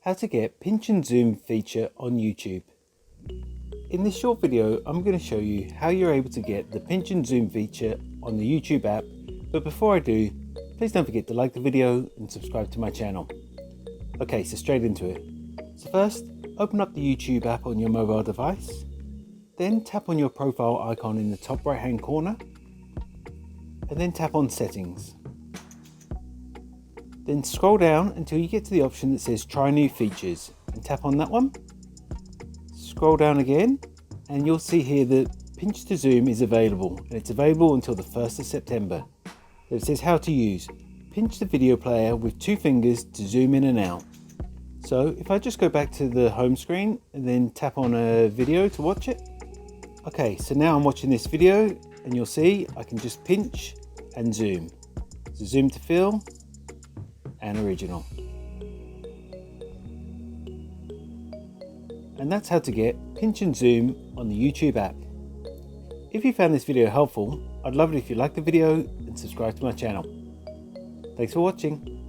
How to get pinch and zoom feature on YouTube. In this short video, I'm going to show you how you're able to get the pinch and zoom feature on the YouTube app. But before I do, please don't forget to like the video and subscribe to my channel. Okay, so straight into it. So first, open up the YouTube app on your mobile device. Then tap on your profile icon in the top right hand corner. And then tap on settings. Then scroll down until you get to the option that says try new features and tap on that one. Scroll down again and you'll see here that pinch to zoom is available, and it's available until the 1st of September. It says how to use. Pinch the video player with 2 fingers to zoom in and out. So if I just go back to the home screen and then tap on a video to watch it. Okay, so now I'm watching this video and you'll see I can just pinch and zoom. So zoom to fill and original. And that's how to get pinch and zoom on the YouTube app. If you found this video helpful, I'd love it if you like the video and subscribe to my channel. Thanks for watching.